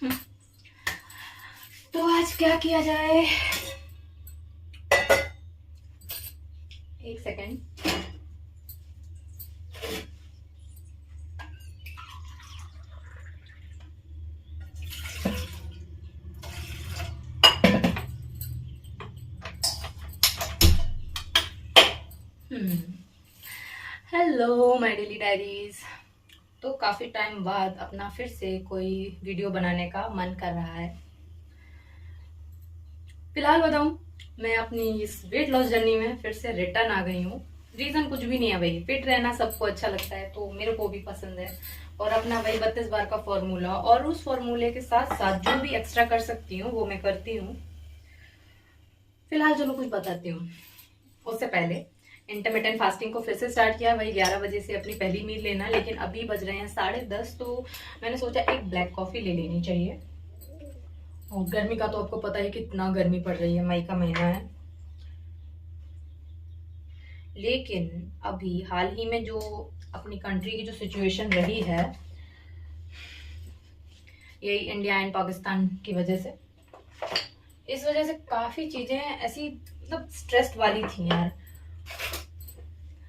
तो आज क्या किया जाए? एक second. Hello my daily diaries. तो काफ़ी टाइम बाद अपना फिर से कोई वीडियो बनाने का मन कर रहा है। फिलहाल बताऊं, मैं अपनी इस वेट लॉस जर्नी में फिर से रिटर्न आ गई हूँ। रीज़न कुछ भी नहीं है भाई, फिट रहना सबको अच्छा लगता है, तो मेरे को भी पसंद है। और अपना वही 32 बार का फॉर्मूला, और उस फॉर्मूले के साथ साथ जो भी एक्स्ट्रा कर सकती हूँ वो मैं करती हूँ। फिलहाल चलो कुछ बताती हूँ। उससे पहले इंटरमिटेंट फास्टिंग को फिर से स्टार्ट किया, वही 11 बजे से अपनी पहली मील लेना। लेकिन अभी बज रहे हैं 10:30, तो मैंने सोचा एक ब्लैक कॉफ़ी ले लेनी चाहिए। और गर्मी का तो आपको पता है कितना गर्मी पड़ रही है, मई का महीना है। लेकिन अभी हाल ही में जो अपनी कंट्री की जो सिचुएशन रही है, यही इंडिया एंड पाकिस्तान की वजह से, इस वजह से काफ़ी चीज़ें ऐसी मतलब स्ट्रेस्ड वाली थी यार।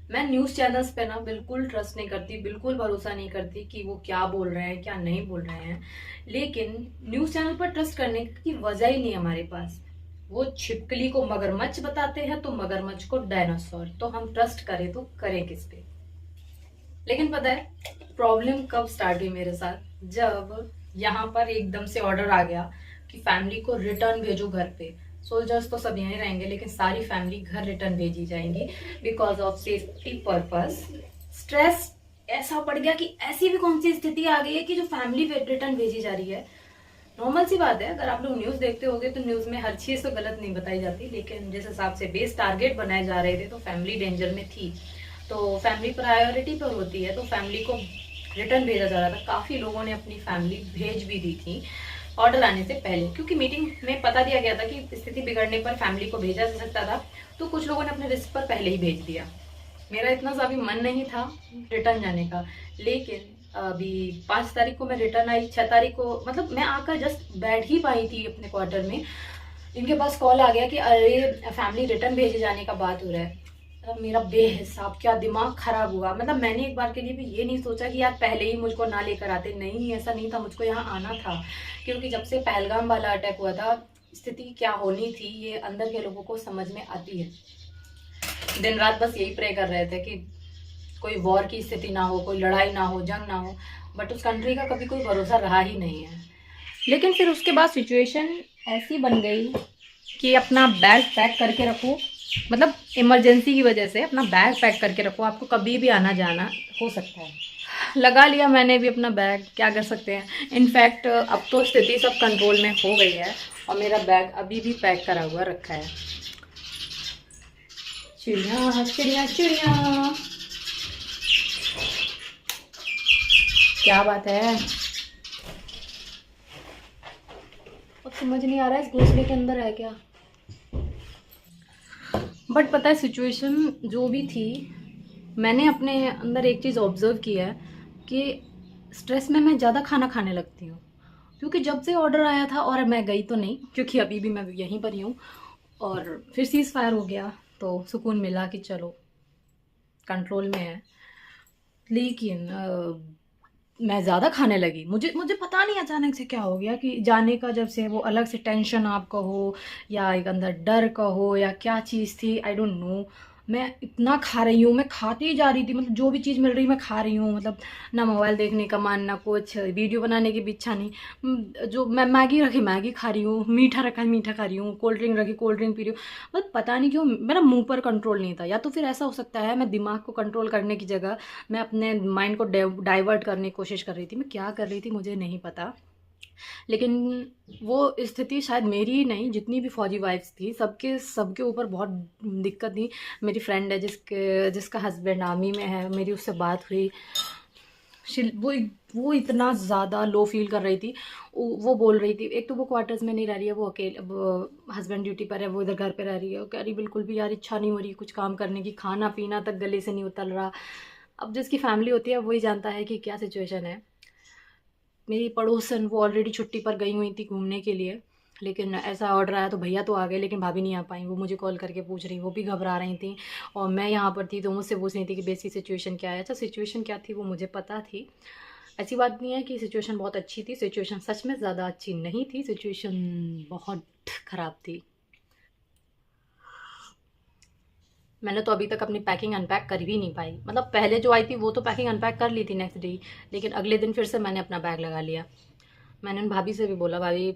मैं न्यूज़ चैनल्स पे ना बिल्कुल ट्रस्ट नहीं करती, बिल्कुल भरोसा नहीं करती कि वो क्या बोल रहे हैं क्या नहीं बोल रहे हैं। लेकिन न्यूज़ चैनल पर ट्रस्ट करने की वजह ही नहीं हमारे पास। वो छिपकली को मगरमच्छ बताते हैं तो मगरमच्छ को डायनासोर, तो हम ट्रस्ट करें तो करें किस पे? लेकिन पता है प्रॉब्लम कब स्टार्ट हुई मेरे साथ? जब यहाँ पर एकदम से ऑर्डर आ गया कि फैमिली को रिटर्न भेजो घर पे। सोल्जर्स तो सब यहीं रहेंगे, लेकिन सारी फैमिली घर रिटर्न भेजी जाएंगी because of safety purpose. Stress ऐसा पड़ गया कि ऐसी भी कौन सी स्थिति आ गई है कि जो फैमिली रिटर्न भेजी जा रही है। नॉर्मल सी बात है, अगर आप लोग न्यूज देखते होगे तो न्यूज में हर चीज तो गलत नहीं बताई जाती, लेकिन जिस हिसाब से बेस टारगेट बनाए जा रहे थे तो फैमिली डेंजर में थी। तो फैमिली प्रायोरिटी पर होती है, तो फैमिली को रिटर्न भेजा जा रहा था। काफी लोगों ने अपनी फैमिली भेज भी दी थी ऑर्डर आने से पहले, क्योंकि मीटिंग में पता दिया गया था कि स्थिति बिगड़ने पर फैमिली को भेजा जा सकता था। तो कुछ लोगों ने अपने रिस्क पर पहले ही भेज दिया। मेरा इतना सा भी मन नहीं था रिटर्न जाने का। लेकिन अभी 5 तारीख को मैं रिटर्न आई, 6 तारीख को मतलब मैं आकर जस्ट बैठ ही पाई थी अपने क्वार्टर में, इनके पास कॉल आ गया कि अरे फैमिली रिटर्न भेजे जाने का बात हो रहा है। मतलब मेरा बेहिसाब क्या दिमाग खराब हुआ। मतलब मैंने एक बार के लिए भी ये नहीं सोचा कि यार पहले ही मुझको ना लेकर आते। नहीं, ऐसा नहीं था, मुझको यहाँ आना था। क्योंकि जब से पहलगाम वाला अटैक हुआ था, स्थिति क्या होनी थी ये अंदर के लोगों को समझ में आती है। दिन रात बस यही प्रे कर रहे थे कि कोई वॉर की स्थिति ना हो, कोई लड़ाई ना हो, जंग ना हो। बट उस कंट्री का कभी कोई भरोसा रहा ही नहीं है। लेकिन फिर उसके बाद सिचुएशन ऐसी बन गई कि अपना बैग पैक करके रखो। मतलब इमरजेंसी की वजह से अपना बैग पैक करके रखो, आपको कभी भी आना जाना हो सकता है। लगा लिया मैंने भी अपना बैग, क्या कर सकते हैं। इनफैक्ट अब तो स्थिति सब कंट्रोल में हो गई है और मेरा बैग अभी भी पैक करा हुआ रखा है। चिड़िया चिड़िया चिड़िया, क्या बात है? अब समझ नहीं आ रहा है इस घोंसले के अंदर है क्या। बट पता है सिचुएशन जो भी थी, मैंने अपने अंदर एक चीज़ ऑब्जर्व की है कि स्ट्रेस में मैं ज़्यादा खाना खाने लगती हूँ। क्योंकि जब से ऑर्डर आया था, और मैं गई तो नहीं क्योंकि अभी भी मैं यहीं पर ही हूँ, और फिर सीज़ फायर हो गया तो सुकून मिला कि चलो कंट्रोल में है। लेकिन मैं ज़्यादा खाने लगी। मुझे मुझे पता नहीं अचानक से क्या हो गया कि जाने का जब से वो अलग से टेंशन आपका हो, या एक अंदर डर का हो, या क्या चीज़ थी आई डोंट नो। मैं इतना खा रही हूँ, मैं खाती ही जा रही थी। मतलब जो भी चीज़ मिल रही मैं खा रही हूँ। मतलब ना मोबाइल देखने का मन, ना कुछ वीडियो बनाने की भी इच्छा नहीं। जो मैं मैगी रखी मैगी खा रही हूँ, मीठा रखा मीठा खा रही हूँ, कोल्ड ड्रिंक रखी कोल्ड ड्रिंक पी रही हूँ। मतलब पता नहीं क्यों मेरा मुंह पर कंट्रोल नहीं था। या तो फिर ऐसा हो सकता है मैं दिमाग को कंट्रोल करने की जगह मैं अपने माइंड को डाइवर्ट करने की कोशिश कर रही थी। मैं क्या कर रही थी मुझे नहीं पता। लेकिन वो स्थिति शायद मेरी ही नहीं, जितनी भी फौजी वाइफ्स थी सबके सबके ऊपर बहुत दिक्कत थी। मेरी फ्रेंड है जिसका हस्बैंड आर्मी में है, मेरी उससे बात हुई। वो वो इतना ज़्यादा लो फील कर रही थी। वो बोल रही थी, एक तो वो क्वार्टर्स में नहीं रह रही है, वो अकेले, हस्बैंड ड्यूटी पर है, वो इधर घर पे रह रही है। वो कह रही बिल्कुल भी यार इच्छा नहीं हो रही कुछ काम करने की, खाना पीना तक गले से नहीं उतर रहा। अब जिसकी फैमिली होती है वही जानता है कि क्या सिचुएशन है। मेरी पड़ोसन वो ऑलरेडी छुट्टी पर गई हुई थी घूमने के लिए, लेकिन ऐसा ऑर्डर आया तो भैया तो आ गए लेकिन भाभी नहीं आ पाई। वो मुझे कॉल करके पूछ रही, वो भी घबरा रही थी और मैं यहाँ पर थी तो मुझसे पूछ रही थी कि बेसिक सिचुएशन क्या है। अच्छा सिचुएशन क्या थी वो मुझे पता थी, ऐसी बात नहीं है कि सिचुएशन बहुत अच्छी थी, सिचुएशन सच में ज़्यादा अच्छी नहीं थी, सिचुएशन बहुत ख़राब थी। मैंने तो अभी तक अपनी पैकिंग अनपैक कर भी नहीं पाई, मतलब पहले जो आई थी वो तो पैकिंग अनपैक कर ली थी नेक्स्ट डे, लेकिन अगले दिन फिर से मैंने अपना बैग लगा लिया। मैंने उन भाभी से भी बोला भाभी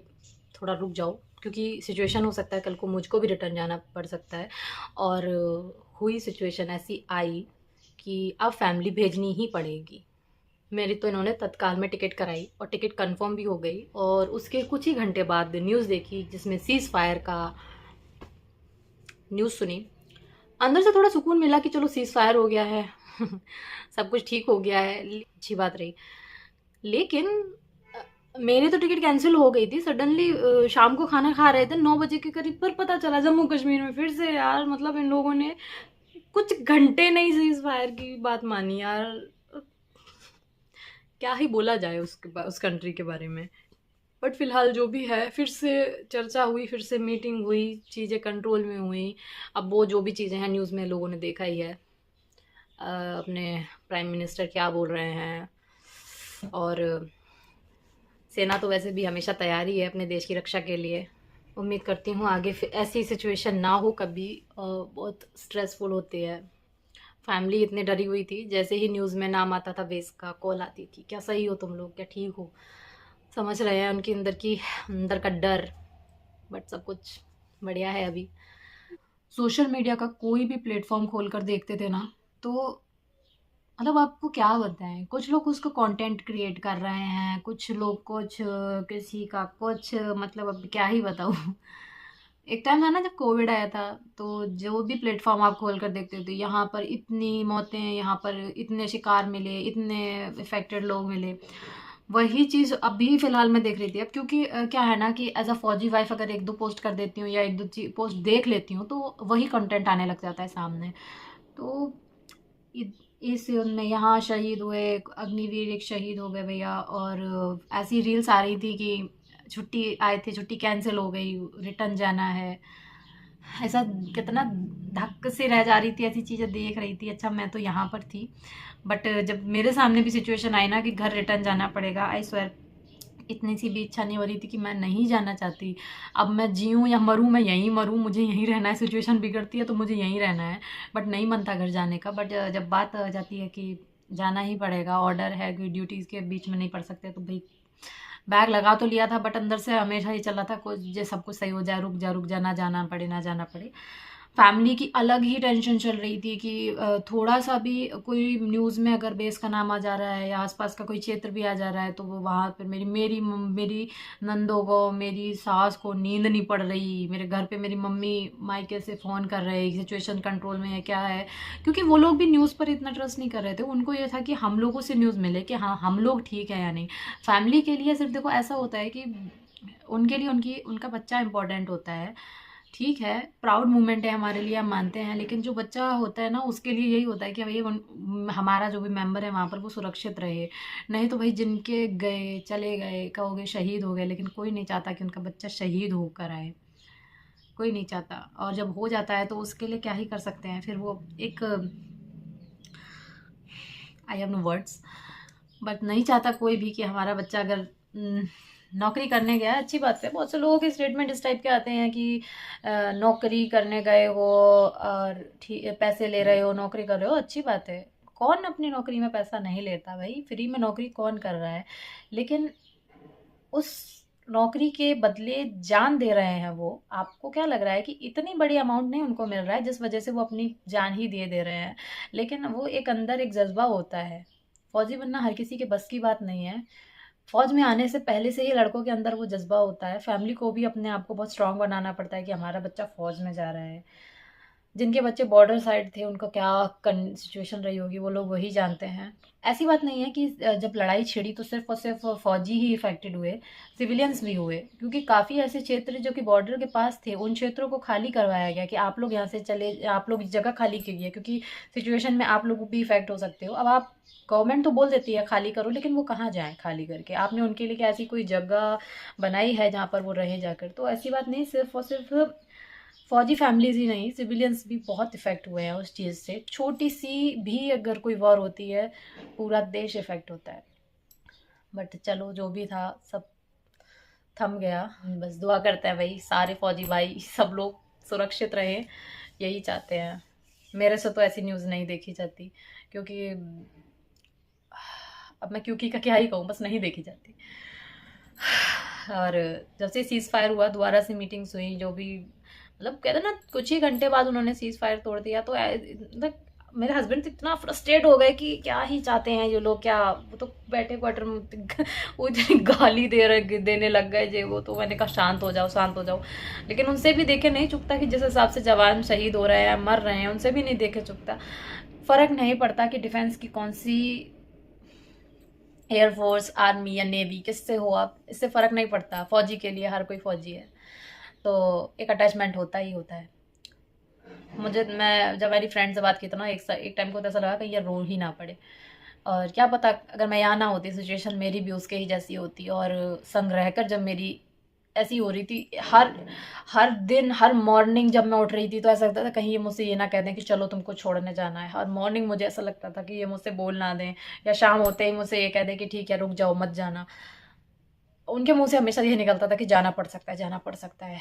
थोड़ा रुक जाओ, क्योंकि सिचुएशन हो सकता है कल को मुझको भी रिटर्न जाना पड़ सकता है। और हुई सिचुएशन ऐसी आई कि अब फैमिली भेजनी ही पड़ेगी। मेरी तो इन्होंने तत्काल में टिकट कराई और टिकट कंफर्म भी हो गई, और उसके कुछ ही घंटे बाद न्यूज़ देखी जिसमें सीज़ फायर का न्यूज़ सुनी। अंदर से थोड़ा सुकून मिला कि चलो सीज़ फायर हो गया है सब कुछ ठीक हो गया है, अच्छी बात रही। लेकिन मेरी तो टिकट कैंसिल हो गई थी सडनली, शाम को खाना खा रहे थे 9 बजे के करीब, पर पता चला जम्मू कश्मीर में फिर से यार, मतलब इन लोगों ने कुछ घंटे नहीं सीज़ फायर की बात मानी यार। क्या ही बोला जाए उस कंट्री के बारे में। बट फ़िलहाल जो भी है, फिर से चर्चा हुई, फिर से मीटिंग हुई, चीज़ें कंट्रोल में हुई। अब वो जो भी चीज़ें हैं न्यूज़ में लोगों ने देखा ही है, अपने प्राइम मिनिस्टर क्या बोल रहे हैं, और सेना तो वैसे भी हमेशा तैयार ही है अपने देश की रक्षा के लिए। उम्मीद करती हूँ आगे ऐसी सिचुएशन ना हो कभी, बहुत स्ट्रेसफुल होती है। फैमिली इतनी डरी हुई थी, जैसे ही न्यूज़ में नाम आता था वेस का कॉल आती थी, क्या सही हो तुम लोग, क्या ठीक हो, समझ रहे हैं उनकी अंदर का डर। बट सब कुछ बढ़िया है अभी। सोशल मीडिया का कोई भी प्लेटफॉर्म खोल कर देखते थे ना, तो मतलब आपको क्या बताएं, कुछ लोग उसको कंटेंट क्रिएट कर रहे हैं, कुछ लोग कुछ, किसी का कुछ, मतलब अब क्या ही बताऊँ एक टाइम था ना जब कोविड आया था, तो जो भी प्लेटफॉर्म आप खोल कर देखते थे, यहाँ पर इतनी मौतें, यहाँ पर इतने शिकार मिले, इतने इफेक्टेड लोग मिले। वही चीज़ अभी फ़िलहाल मैं देख रही थी अब, क्योंकि क्या है ना कि एज अ फौजी वाइफ अगर एक दो पोस्ट कर देती हूँ या एक दो पोस्ट देख लेती हूँ तो वही कंटेंट आने लग जाता है सामने। तो इस उनमें यहाँ शहीद हुए, अग्निवीर एक शहीद हो गए भैया, और ऐसी रील्स आ रही थी कि छुट्टी आए थे, छुट्टी कैंसिल हो गई, रिटर्न जाना है। ऐसा कितना धक्क से रह जा रही थी, ऐसी चीज़ें देख रही थी। अच्छा मैं तो यहाँ पर थी, बट जब मेरे सामने भी सिचुएशन आई ना कि घर रिटर्न जाना पड़ेगा, आई स्वेयर इतनी सी भी इच्छा नहीं हो रही थी कि मैं नहीं जाना चाहती। अब मैं जीऊँ या मरूँ, मैं यहीं मरूँ, मुझे यहीं रहना है, सिचुएशन बिगड़ती है तो मुझे यहीं रहना है। बट नहीं मन था घर जाने का, बट जब बात आ जाती है कि जाना ही पड़ेगा, ऑर्डर है कि ड्यूटीज़ के बीच में नहीं पड़ सकते, तो भाई बैग लगा तो लिया था, बट अंदर से हमेशा ही चला था कुछ, जो सब कुछ सही हो जाए, रुक जा, ना जाना पड़े, ना जाना पड़े। फैमिली की अलग ही टेंशन चल रही थी कि थोड़ा सा भी कोई न्यूज़ में अगर बेस का नाम आ जा रहा है या आसपास का कोई क्षेत्र भी आ जा रहा है, तो वो वहाँ पर मेरी नंदों को, मेरी सास को नींद नहीं पड़ रही, मेरे घर पे मेरी मम्मी मायके से फ़ोन कर रहे हैं सिचुएशन कंट्रोल में है क्या है, क्योंकि वो लोग भी न्यूज़ पर इतना ट्रस्ट नहीं कर रहे थे। उनको ये था कि हम लोगों से न्यूज़ मिले कि हाँ हम लोग ठीक है या नहीं। फैमिली के लिए सिर्फ देखो ऐसा होता है कि उनके लिए उनका बच्चा इंपॉर्टेंट होता है, ठीक है, प्राउड मोमेंट है हमारे लिए, हम मानते हैं, लेकिन जो बच्चा होता है ना उसके लिए यही होता है कि भाई हमारा जो भी मेंबर है वहाँ पर वो सुरक्षित रहे। नहीं तो भाई जिनके गए चले गए, कहोगे शहीद हो गए, लेकिन कोई नहीं चाहता कि उनका बच्चा शहीद होकर आए, कोई नहीं चाहता। और जब हो जाता है तो उसके लिए क्या ही कर सकते हैं, फिर वो एक, I have no words, but नहीं चाहता कोई भी कि हमारा बच्चा अगर नौकरी करने गया है, अच्छी बात है, बहुत से लोगों के स्टेटमेंट इस टाइप के आते हैं कि नौकरी करने गए हो और ठीक पैसे ले रहे हो, नौकरी कर रहे हो, अच्छी बात है, कौन अपनी नौकरी में पैसा नहीं लेता भाई, फ्री में नौकरी कौन कर रहा है, लेकिन उस नौकरी के बदले जान दे रहे हैं वो। आपको क्या लग रहा है कि इतनी बड़ी अमाउंट नहीं उनको मिल रहा है जिस वजह से वो अपनी जान ही दे रहे हैं, लेकिन वो एक अंदर एक जज्बा होता है। फौजी बनना हर किसी के बस की बात नहीं है। फौज में आने से पहले से ही लड़कों के अंदर वो जज्बा होता है, फैमिली को भी अपने आप को बहुत स्ट्रांग बनाना पड़ता है कि हमारा बच्चा फौज में जा रहा है। जिनके बच्चे बॉर्डर साइड थे उनका क्या सिचुएशन रही होगी, वो लोग वही जानते हैं। ऐसी बात नहीं है कि जब लड़ाई छिड़ी तो सिर्फ और सिर्फ फौजी ही इफेक्टेड हुए, सिविलियंस भी हुए, क्योंकि काफ़ी ऐसे क्षेत्र जो कि बॉर्डर के पास थे उन क्षेत्रों को खाली करवाया गया कि आप लोग यहाँ से चले, आप लोग जगह खाली कीजिए, क्योंकि सिचुएशन में आप लोग भी इफेक्ट हो सकते हो। अब आप गवर्नमेंट तो बोल देती है खाली करो, लेकिन वो कहाँ जाएं खाली करके? आपने उनके लिए क्या ऐसी कोई जगह बनाई है जहाँ पर वो रहे जाकर? तो ऐसी बात नहीं, सिर्फ और सिर्फ फौजी फैमिलीज ही नहीं, सिविलियंस भी बहुत इफ़ेक्ट हुए हैं उस चीज़ से। छोटी सी भी अगर कोई वॉर होती है पूरा देश इफ़ेक्ट होता है। बट चलो जो भी था सब थम गया। बस दुआ करते हैं भाई सारे फौजी भाई सब लोग सुरक्षित रहें, यही चाहते हैं। मेरे से तो ऐसी न्यूज़ नहीं देखी जाती, क्योंकि अब मैं क्योंकि का क्या ही कहूँ, बस नहीं देखी जाती। और जब से सीज़ फायर हुआ, दोबारा से मीटिंग्स हुई, जो भी मतलब कहते ना कुछ ही घंटे बाद उन्होंने सीज़ फायर तोड़ दिया, तो मतलब मेरे हस्बैंड तो इतना फ्रस्ट्रेट हो गए कि क्या ही चाहते हैं ये लोग, क्या वो तो बैठे क्वार्टर में वो इतनी गाली देने लग गए जे वो। तो मैंने कहा शांत हो जाओ, शांत हो जाओ। लेकिन उनसे भी देखे नहीं चुकता कि जिस हिसाब से जवान शहीद हो रहे हैं, मर रहे हैं, उनसे भी नहीं देखे चुकता। फ़र्क नहीं पड़ता कि डिफेंस की कौन सी एयरफोर्स, आर्मी या नेवी, किससे हो आप, इससे फ़र्क नहीं पड़ता। फौजी के लिए हर कोई फौजी है, तो एक अटैचमेंट होता ही होता है। मैं जब मेरी फ्रेंड से बात की तो ना एक टाइम को तो ऐसा लगा कि ये रो ही ना पड़े। और क्या पता अगर मैं यहाँ ना होती, सिचुएशन मेरी भी उसके ही जैसी होती। और संग रहकर जब मेरी ऐसी हो रही थी, हर दिन हर मॉर्निंग जब मैं उठ रही थी तो ऐसा लगता था कहीं ये मुझसे ये ना कह दें कि चलो तुमको छोड़ने जाना है। हर मॉर्निंग मुझे ऐसा लगता था कि ये मुझसे बोल ना दें, या शाम होते ही मुझसे ये कह दें कि ठीक है रुक जाओ मत जाना। उनके मुंह से हमेशा ये निकलता था कि जाना पड़ सकता है, जाना पड़ सकता है।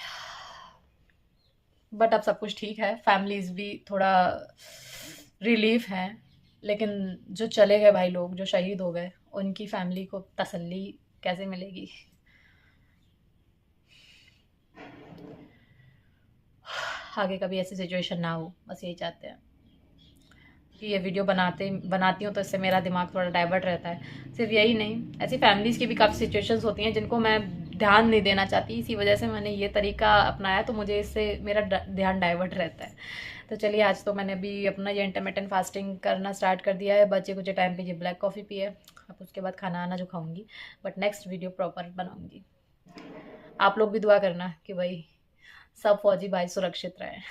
बट अब सब कुछ ठीक है, फैमिलीज भी थोड़ा रिलीफ हैं। लेकिन जो चले गए भाई लोग, जो शहीद हो गए, उनकी फैमिली को तसल्ली कैसे मिलेगी? आगे कभी ऐसी सिचुएशन ना हो, बस यही चाहते हैं। कि ये वीडियो बनाती हूँ तो इससे मेरा दिमाग थोड़ा डाइवर्ट रहता है। सिर्फ यही नहीं, ऐसी फैमिलीज़ की भी काफ़ी सिचुएशंस होती हैं जिनको मैं ध्यान नहीं देना चाहती, इसी वजह से मैंने ये तरीका अपनाया, तो मुझे इससे मेरा ध्यान डाइवर्ट रहता है। तो चलिए, आज तो मैंने अभी अपना ये इंटरमिटेंट फास्टिंग करना स्टार्ट कर दिया है। बच्चे कुछ टाइम पे ये ब्लैक कॉफ़ी पिए, अब उसके बाद खाना आना जो खाऊंगी, बट नेक्स्ट वीडियो प्रॉपर बनाऊंगी। आप लोग भी दुआ करना कि भाई सब फौजी भाई सुरक्षित रहें।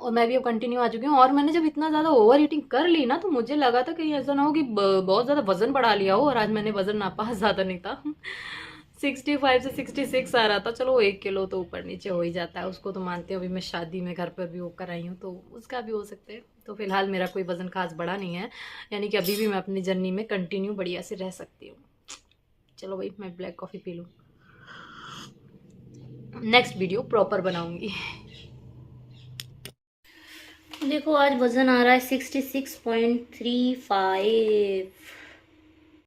और मैं भी अब कंटिन्यू आ चुकी हूँ। और मैंने जब इतना ज़्यादा ओवर ईटिंग कर ली ना, तो मुझे लगा था कहीं ऐसा ना हो कि बहुत ज़्यादा वजन बढ़ा लिया हो। और आज मैंने वजन नापा, ज़्यादा नहीं था 65 से 66 आ रहा था। चलो 1 किलो तो ऊपर नीचे हो ही जाता है, उसको तो मानते हो। अभी मैं शादी में घर पर भी होकर आई हूँ, तो उसका भी हो सकते हैं। तो फिलहाल मेरा कोई वजन खास बढ़ा नहीं है, यानी कि अभी भी मैं अपनी जर्नी में कंटिन्यू बढ़िया से रह सकती हूँ। चलो भाई, मैं ब्लैक कॉफ़ी पी लूँ, नेक्स्ट वीडियो प्रॉपर बनाऊंगी। देखो आज वज़न आ रहा है 66.35।